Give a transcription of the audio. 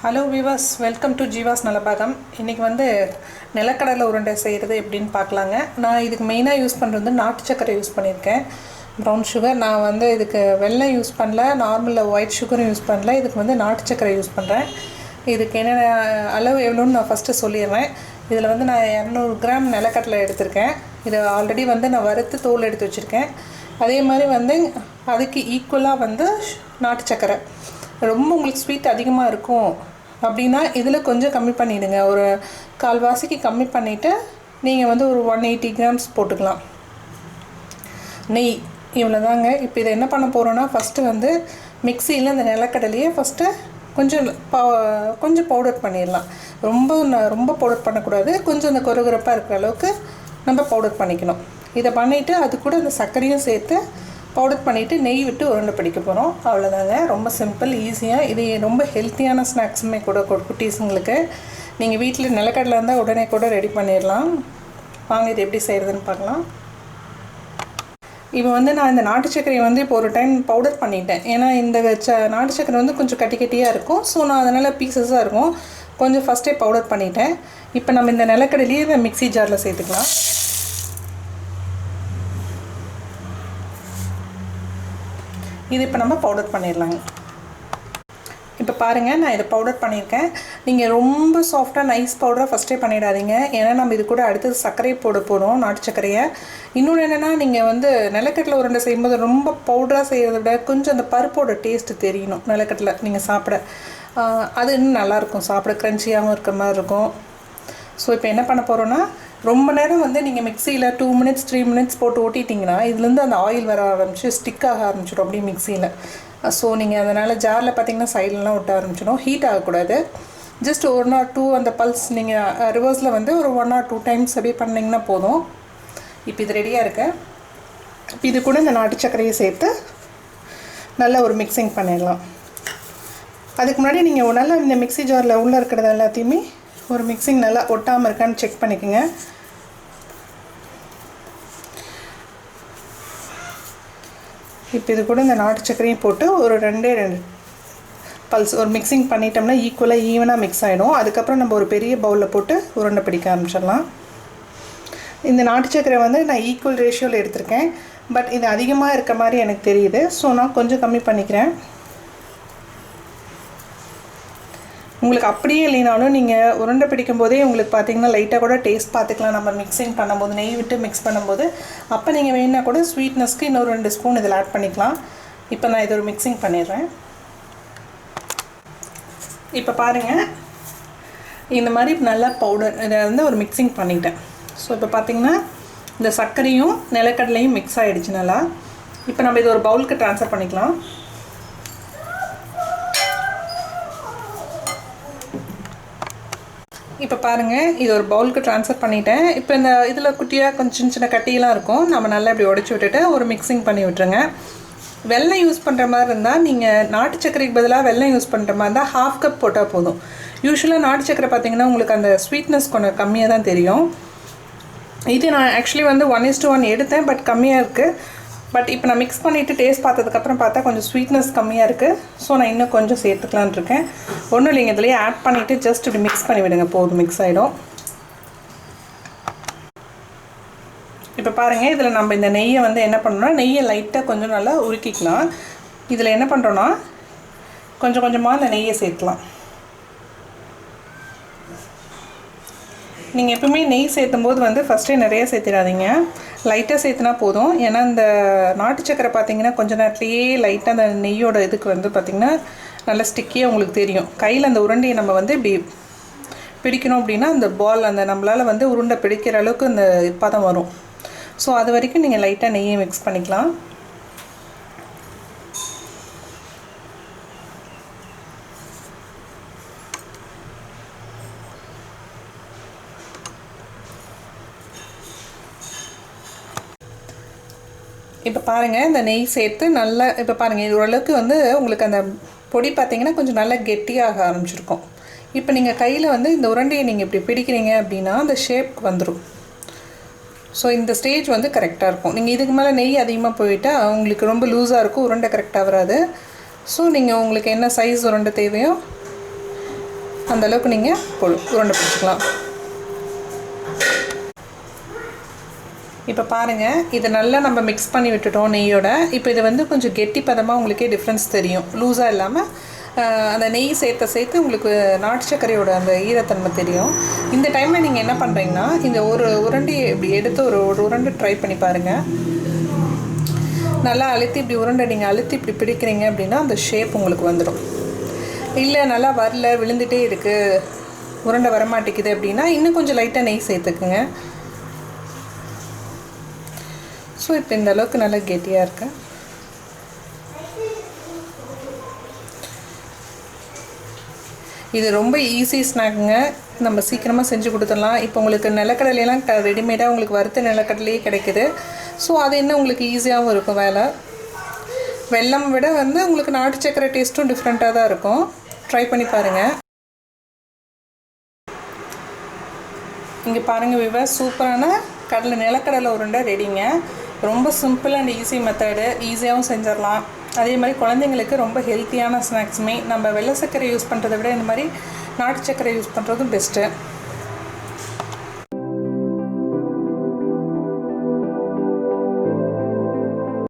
Hello viewers, welcome to Jeevas Nalabagam. இன்னைக்கு வந்து நிலக்கடலை உருண்டை செய்கிறது எப்படின்னு பார்க்கலாங்க. நான் இதுக்கு மெயினாக யூஸ் பண்ணுறது நாட்டு சக்கரை யூஸ் பண்ணியிருக்கேன். ப்ரௌன் சுகர் நான் வந்து இதுக்கு வெல்லம் யூஸ் பண்ணல, நார்மலில் ஒயிட் சுகரும் யூஸ் பண்ணல. இதுக்கு வந்து நாட்டு சக்கரை யூஸ் பண்ணுறேன். இதுக்கு என்னென்ன அளவு எவ்வளோன்னு நான் ஃபஸ்ட்டு சொல்லிடுறேன். இதில் வந்து நான் 200 கிராம் நிலக்கடலை எடுத்திருக்கேன். இதை ஆல்ரெடி வந்து நான் வறுத்து தோல் எடுத்து வச்சுருக்கேன். அதே மாதிரி வந்து அதுக்கு ஈக்குவலாக வந்து நாட்டு சக்கரை. ரொம்ப உங்களுக்கு ஸ்வீட் அதிகமாக இருக்கும் அப்படின்னா இதில் கொஞ்சம் கம்மி பண்ணிவிடுங்க. ஒரு கால்வாசிக்கு கம்மி பண்ணிவிட்டு நீங்கள் வந்து ஒரு 180 கிராம்ஸ் போட்டுக்கலாம். நெய் இவ்வளோ தாங்க. இப்போ இதை என்ன பண்ண போகிறோன்னா ஃபஸ்ட்டு வந்து மிக்சியில் இந்த நிலக்கடலையே ஃபஸ்ட்டு கொஞ்சம் பவுடர் பண்ணிடலாம். ரொம்ப பவுடர் பண்ணக்கூடாது. கொஞ்சம் அந்த கொரகொரப்பாக இருக்கிற அளவுக்கு நம்ம பவுடர் பண்ணிக்கணும். இதை பண்ணிவிட்டு அது கூட அந்த சர்க்கரையும் சேர்த்து பவுடர் பண்ணிவிட்டு நெய் விட்டு உருண்டை பிடிக்க போகிறோம். அவ்வளோதாங்க. ரொம்ப சிம்பிள், ஈஸியாக. இது ரொம்ப ஹெல்த்தியான ஸ்நாக்ஸுமே கூட குட்டீஸுங்களுக்கு. நீங்கள் வீட்டில் நிலக்கடலை இருந்தால் உடனே கூட ரெடி பண்ணிடலாம். வாங்க இது எப்படி செய்கிறதுன்னு பார்க்கலாம். இப்போ வந்து நான் இந்த நாட்டு சர்க்கரையை வந்து இப்போ ஒரு டைம் பவுடர் பண்ணிட்டேன். ஏன்னா இந்த நாட்டு சர்க்கரை வந்து கொஞ்சம் கட்டியாக இருக்கும். ஸோ நான் அதனால் பீசஸாக இருக்கும். கொஞ்சம் ஃபஸ்ட்டே பவுடர் பண்ணிட்டேன். இப்போ நம்ம இந்த நிலக்கடலையே இந்த மிக்ஸி ஜாரில் சேர்த்துக்கலாம். இது இப்போ நம்ம பவுடர் பண்ணிடலாங்க. இப்போ பாருங்கள், நான் இதை பவுடர் பண்ணியிருக்கேன். நீங்கள் ரொம்ப சாஃப்டாக நைஸ் பவுடராக ஃபஸ்ட்டே பண்ணிடாதீங்க. ஏன்னா நம்ம இது கூட அடுத்தது சர்க்கரை போட போகிறோம், நாட்டு சர்க்கரையை. இன்னொன்று என்னென்னா, நீங்கள் வந்து நிலக்கடலை உருண்டை செய்யும்போது ரொம்ப பவுடராக செய்கிறத விட கொஞ்சம் அந்த பருப்போட டேஸ்ட்டு தெரியணும். நிலக்கடலை நீங்கள் சாப்பிட அது இன்னும் நல்லாயிருக்கும், சாப்பிட க்ரன்ச்சியாகவும் இருக்கிற மாதிரி இருக்கும். ஸோ இப்போ என்ன பண்ண போகிறோன்னா, ரொம்ப நேரம் வந்து நீங்கள் மிக்சியில் 2 மினிட்ஸ் 3 மினிட்ஸ் போட்டு ஓட்டிட்டிங்கன்னா இதுலேருந்து அந்த ஆயில் வர ஆரம்பிச்சு ஸ்டிக் ஆக ஆரம்பிச்சிடும் அப்படியே மிக்சியில். ஸோ நீங்கள் அதனால் ஜாரில் பார்த்திங்கன்னா சைட்லலாம் ஒட்ட ஆரம்பிச்சிடும். ஹீட் ஆகக்கூடாது. ஜஸ்ட் 1 or 2 அந்த பல்ஸ் நீங்கள் ரிவர்ஸில் வந்து ஒரு 1 or 2 டைம்ஸ் அப்படியே பண்ணிங்கன்னா போதும். இப்போ இது ரெடியாக இருக்கு. இப்போ இது கூட இந்த நாட்டு சர்க்கரையை சேர்த்து நல்லா ஒரு மிக்சிங் பண்ணிடலாம். அதுக்கு முன்னாடி நீங்கள் நல்லா இந்த மிக்ஸி ஜாரில் உள்ளே இருக்கிறது எல்லாத்தையுமே ஒரு மிக்சிங் நல்லா ஒட்டாமல் இருக்கான்னு செக் பண்ணிக்கோங்க. இப்போ இது கூட இந்த நாட்டு சர்க்கரையும் போட்டு ஒரு 2 பல்ஸ் ஒரு மிக்சிங் பண்ணிட்டோம்னா ஈவனாக மிக்ஸ் ஆகிடும். அதுக்கப்புறம் நம்ம ஒரு பெரிய பவுலில் போட்டு உருண்டை பிடிக்க ஆரம்பிச்சிடலாம். இந்த நாட்டு சர்க்கரை வந்து நான் ஈக்குவல் ரேஷியோவில் எடுத்திருக்கேன். பட் இது அதிகமாக இருக்க மாதிரி எனக்கு தெரியுது. ஸோ நான் கொஞ்சம் கம்மி பண்ணிக்கிறேன். உங்களுக்கு அப்படியே இல்லைனாலும் நீங்கள் உருண்டை பிடிக்கும் போதே உங்களுக்கு பார்த்திங்கன்னா லைட்டாக கூட டேஸ்ட் பார்த்துக்கலாம். நம்ம மிக்சிங் பண்ணும்போது நெய் விட்டு மிக்ஸ் பண்ணும்போது அப்போ நீங்கள் வேணுன்னா கூட ஸ்வீட்னஸ்க்கு இன்னொரு 2 ஸ்பூன் இதில் ஆட் பண்ணிக்கலாம். இப்போ நான் இது ஒரு மிக்சிங் பண்ணிடுறேன். இப்போ பாருங்கள், இந்த மாதிரி நல்லா பவுடர் இதை வந்து ஒரு மிக்சிங் பண்ணிட்டேன். ஸோ இப்போ பார்த்திங்கன்னா இந்த சர்க்கரையும் நிலக்கடலையும் மிக்ஸ் ஆகிடுச்சு நல்லா. இப்போ நம்ம இது ஒரு பவுலுக்கு ட்ரான்ஸ்ஃபர் பண்ணிக்கலாம். இப்போ பாருங்கள், இது ஒரு பவுலுக்கு ட்ரான்ஸ்ஃபர் பண்ணிட்டேன். இப்போ இந்த இதில் குட்டியாக கொஞ்சம் சின்ன கட்டியெல்லாம் இருக்கும். நம்ம நல்லா இப்படி உடச்சி விட்டுட்டு ஒரு மிக்சிங் பண்ணி விட்டுருங்க. வெல்லம் யூஸ் பண்ணுற மாதிரி இருந்தால் நீங்கள் நாட்டு சர்க்கரைக்கு பதிலாக வெல்லம் யூஸ் பண்ணுற மாதிரி இருந்தால் 1/2 கப் போட்டால் போதும். யூஸ்வலாக நாட்டு சர்க்கரை பார்த்திங்கன்னா உங்களுக்கு அந்த ஸ்வீட்னஸ் கொஞ்சம் கம்மியாக தான் தெரியும். இது நான் ஆக்சுவலி வந்து 1:1 எடுத்தேன், பட் கம்மியாக இருக்குது. பட் இப்போ நான் மிக்ஸ் பண்ணிவிட்டு டேஸ்ட் பார்த்ததுக்கப்புறம் பார்த்தா கொஞ்சம் ஸ்வீட்னஸ் கம்மியாக இருக்குது. ஸோ நான் இன்னும் கொஞ்சம் சேர்த்துக்கலான் இருக்கேன். ஒன்றும் இல்லைங்க, இதுலேயே ஆட் பண்ணிவிட்டு ஜஸ்ட் இப்படி மிக்ஸ் பண்ணி விடுங்க, போதும், மிக்ஸ் ஆகிடும். இப்போ பாருங்கள், இதில் நம்ம இந்த நெய்யை வந்து என்ன பண்ணோன்னா, நெய்யை லைட்டாக கொஞ்சம் நல்லா உருக்கிக்கலாம். இதில் என்ன பண்ணுறோன்னா கொஞ்சம் கொஞ்சமாக அந்த நெய்யை சேர்க்கலாம். நீங்கள் எப்பவுமே நெய் சேர்த்தும் போது வந்து ஃபஸ்ட்டே நிறைய சேர்த்திடாதீங்க, லைட்டாக சேர்த்துனா போதும். ஏன்னா இந்த நாட்டு சக்கரை பார்த்திங்கன்னா கொஞ்சம் நேரத்துலேயே லைட்டாக அந்த நெய்யோட இதுக்கு வந்து பார்த்திங்கன்னா நல்லா ஸ்டிக்கியாக உங்களுக்கு தெரியும். கையில் அந்த உருண்டையை நம்ம வந்து இப்படி பிடிக்கணும் அப்படின்னா அந்த பால் அந்த நம்மளால் வந்து உருண்டை பிடிக்கிற அளவுக்கு அந்த பதம் வரும். ஸோ அது வரைக்கும் நீங்கள் லைட்டாக நெய்யை மிக்ஸ் பண்ணிக்கலாம். இப்போ பாருங்கள், இந்த நெய் சேர்த்து நல்லா இப்போ பாருங்கள், இது ஓரளவுக்கு வந்து உங்களுக்கு அந்த பொடி பார்த்திங்கன்னா கொஞ்சம் நல்லா கெட்டியாக ஆரம்பிச்சிருக்கும். இப்போ நீங்கள் கையில் வந்து இந்த உருண்டையை நீங்கள் இப்படி பிடிக்கிறீங்க அப்படின்னா அந்த ஷேப்க்கு வந்துடும். ஸோ இந்த ஸ்டேஜ் வந்து கரெக்டாக இருக்கும். நீங்கள் இதுக்கு மேலே நெய் அதிகமாக போயிட்டால் உங்களுக்கு ரொம்ப லூஸாக இருக்கும், உருண்டை கரெக்டாக வராது. ஸோ நீங்கள் உங்களுக்கு என்ன சைஸ் உருண்டை தேவையோ அந்தளவுக்கு நீங்கள் உருண்டை பிடிச்சிக்கலாம். இப்போ பாருங்கள், இதை நல்லா நம்ம மிக்ஸ் பண்ணி விட்டுட்டோம் நெய்யோட. இப்போ இது வந்து கொஞ்சம் கெட்டி பதமாக உங்களுக்கே டிஃப்ரென்ஸ் தெரியும். லூஸாக இல்லாமல் அந்த நெய் சேர்த்து உங்களுக்கு நாட்டு சர்க்கரையோட அந்த ஈரத்தன்மை தெரியும். இந்த டைமில் நீங்கள் என்ன பண்ணுறீங்கன்னா, இந்த ஒரு உருண்டையை இப்படி எடுத்து ஒரு உருண்டை ட்ரை பண்ணி பாருங்கள். நல்லா அழுத்தி இப்படி உருண்டை நீங்கள் அழுத்தி இப்படி பிடிக்கிறீங்க அப்படின்னா அந்த ஷேப் உங்களுக்கு வந்துடும். இல்லை நல்லா வரல, விழுந்துகிட்டே இருக்குது, உருண்டை வரமாட்டேங்குது அப்படின்னா இன்னும் கொஞ்சம் லைட்டாக நெய் சேர்த்துக்குங்க. ஸோ இப்போ இந்த அளவுக்கு நல்லா கெட்டியாக இருக்கு. இது ரொம்ப ஈஸி ஸ்நாக்குங்க, நம்ம சீக்கிரமாக செஞ்சு கொடுத்துடலாம். இப்போ உங்களுக்கு நிலக்கடலையெல்லாம் ரெடிமேடாக உங்களுக்கு வறுத்த நிலக்கடலையே கிடைக்குது. ஸோ அது இன்னும் உங்களுக்கு ஈஸியாகவும் இருக்கும் வேலை. வெல்லம் விட வந்து உங்களுக்கு நாட்டு சக்கரை டேஸ்ட்டும் டிஃப்ரெண்ட்டாக தான் இருக்கும். ட்ரை பண்ணி பாருங்கள். இங்கே பாருங்கள் வியூவர்ஸ், சூப்பரான நிலக்கடலை உருண்டை ரெடிங்க. ரொம்ப சிம்பிள் அண்ட் ஈஸி மெத்தடு, ஈஸியாகவும் செஞ்சிடலாம். அதே மாதிரி குழந்தைங்களுக்கு ரொம்ப ஹெல்த்தியான ஸ்நாக்ஸுமே. நம்ம வெள்ளை சர்க்கரை யூஸ் பண்ணுறதை விட இந்த மாதிரி நாட்டு சர்க்கரை யூஸ் பண்ணுறதும் பெஸ்ட்டு.